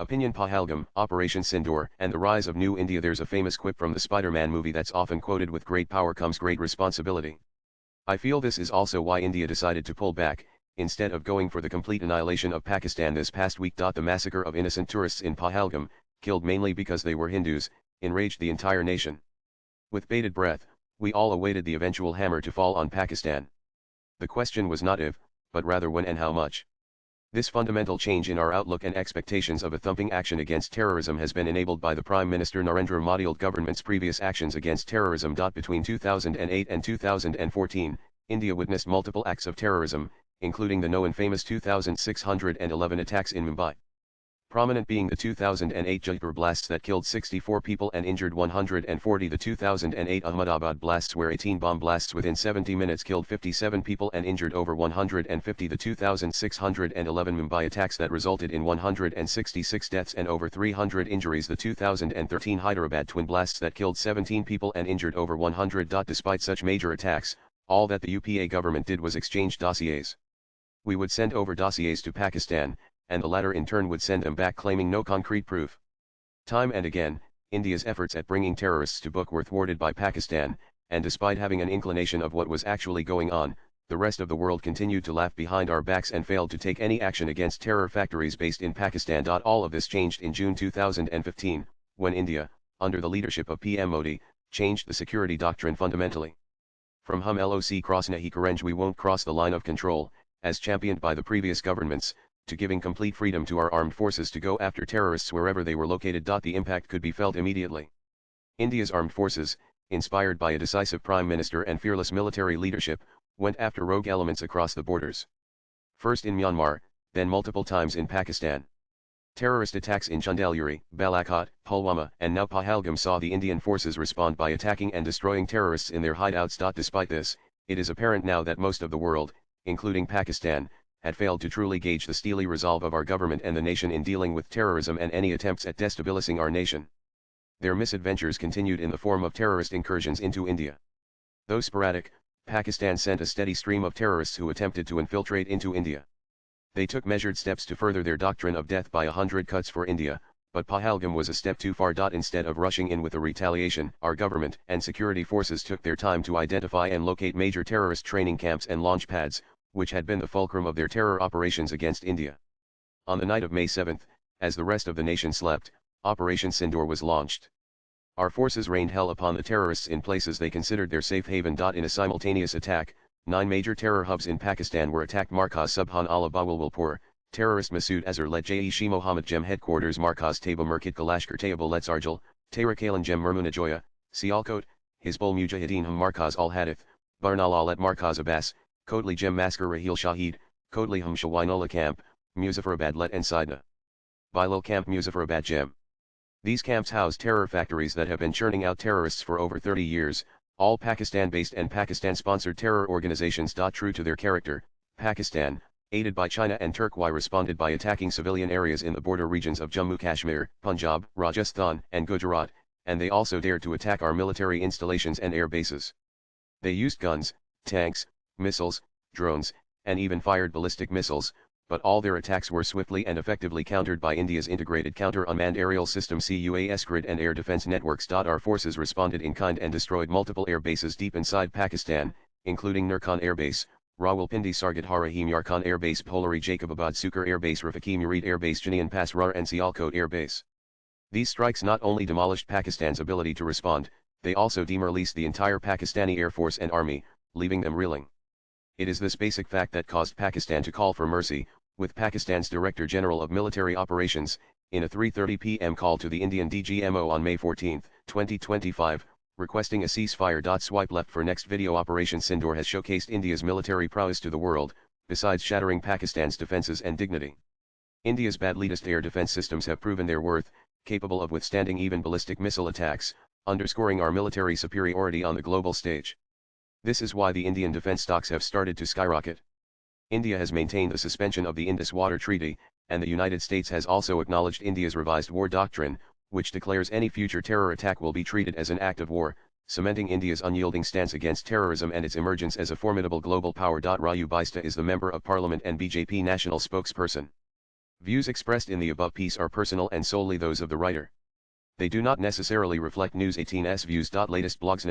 Opinion Pahalgam, Operation Sindoor, and the rise of New India. There's a famous quip from the Spider-Man movie that's often quoted: with great power comes great responsibility. I feel this is also why India decided to pull back, instead of going for the complete annihilation of Pakistan this past week. The massacre of innocent tourists in Pahalgam, killed mainly because they were Hindus, enraged the entire nation. With bated breath, we all awaited the eventual hammer to fall on Pakistan. The question was not if, but rather when and how much. This fundamental change in our outlook and expectations of a thumping action against terrorism has been enabled by the Prime Minister Narendra Modi's government's previous actions against terrorism. Between 2008 and 2014, India witnessed multiple acts of terrorism, including the known famous 2,611 attacks in Mumbai. Prominent being the 2008 Jaipur blasts that killed 64 people and injured 140, the 2008 Ahmedabad blasts where 18 bomb blasts within 70 minutes killed 57 people and injured over 150, the 2611 Mumbai attacks that resulted in 166 deaths and over 300 injuries, the 2013 Hyderabad twin blasts that killed 17 people and injured over 100. Despite such major attacks, all that the UPA government did was exchange dossiers. We would send over dossiers to Pakistan, and the latter in turn would send them back claiming no concrete proof. Time and again, India's efforts at bringing terrorists to book were thwarted by Pakistan, and despite having an inclination of what was actually going on, the rest of the world continued to laugh behind our backs and failed to take any action against terror factories based in Pakistan. All of this changed in June 2015, when India, under the leadership of PM Modi, changed the security doctrine fundamentally. From Hum Loc cross nahi karenge, we won't cross the line of control, as championed by the previous governments, to giving complete freedom to our armed forces to go after terrorists wherever they were located. The impact could be felt immediately. India's armed forces, inspired by a decisive prime minister and fearless military leadership, went after rogue elements across the borders. First in Myanmar, then multiple times in Pakistan. Terrorist attacks in Chandaluri, Balakot, Pulwama, and now Pahalgam saw the Indian forces respond by attacking and destroying terrorists in their hideouts. Despite this, it is apparent now that most of the world, including Pakistan, had failed to truly gauge the steely resolve of our government and the nation in dealing with terrorism and any attempts at destabilizing our nation. Their misadventures continued in the form of terrorist incursions into India. Though sporadic, Pakistan sent a steady stream of terrorists who attempted to infiltrate into India. They took measured steps to further their doctrine of death by 100 cuts for India, but Pahalgam was a step too far. Instead of rushing in with a retaliation, our government and security forces took their time to identify and locate major terrorist training camps and launch pads, which had been the fulcrum of their terror operations against India. On the night of May 7, as the rest of the nation slept, Operation Sindoor was launched. Our forces rained hell upon the terrorists in places they considered their safe haven. In a simultaneous attack, 9 major terror hubs in Pakistan were attacked. Markaz Subhan Allah Bawalwalpur, terrorist Masood Azhar led Jaish-e Mohammed Jem headquarters. Markaz Taiba Murkit Kalashkar Taiba Letz Arjal, Tehrik-e Jem Murmuna Joya, Sialkot, Hizbul Mujahideen Hum Markaz Al-Hadith, Barnal Alet Markaz Abbas, Kotli Jem Maskar Rahil Shahid, Kotli Hum Shawainullah Camp, Muzaffarabad Let and Sidna. Bilal Camp Muzaffarabad Jem. These camps house terror factories that have been churning out terrorists for over 30 years, all Pakistan-based and Pakistan-sponsored terror organizations. True to their character, Pakistan, aided by China and Turkey, responded by attacking civilian areas in the border regions of Jammu Kashmir, Punjab, Rajasthan, and Gujarat, and they also dared to attack our military installations and air bases. They used guns, tanks, missiles, drones, and even fired ballistic missiles, but all their attacks were swiftly and effectively countered by India's integrated counter-unmanned aerial system CUAS grid and air defense networks. Our forces responded in kind and destroyed multiple air bases deep inside Pakistan, including Nurkan Air Base, Rawalpindi Sargat Harahim Yarkhan Air Base, Polari Jacobabad Sukar Air Base, Rafiki Murid Air Base, Janian Pass Rar, and Sialkot Air Base. These strikes not only demolished Pakistan's ability to respond, they also demoralized the entire Pakistani Air Force and Army, leaving them reeling. It is this basic fact that caused Pakistan to call for mercy, with Pakistan's Director General of Military Operations, in a 3:30 p.m. call to the Indian DGMO on May 14, 2025, requesting a ceasefire. Swipe left for next video. Operation Sindoor has showcased India's military prowess to the world, besides shattering Pakistan's defenses and dignity. India's latest air defense systems have proven their worth, capable of withstanding even ballistic missile attacks, underscoring our military superiority on the global stage. This is why the Indian defense stocks have started to skyrocket. India has maintained the suspension of the Indus Water Treaty, and the United States has also acknowledged India's revised war doctrine, which declares any future terror attack will be treated as an act of war, cementing India's unyielding stance against terrorism and its emergence as a formidable global power. Raju Baista is the Member of Parliament and BJP national spokesperson. Views expressed in the above piece are personal and solely those of the writer. They do not necessarily reflect News 18's views. Latest blogs.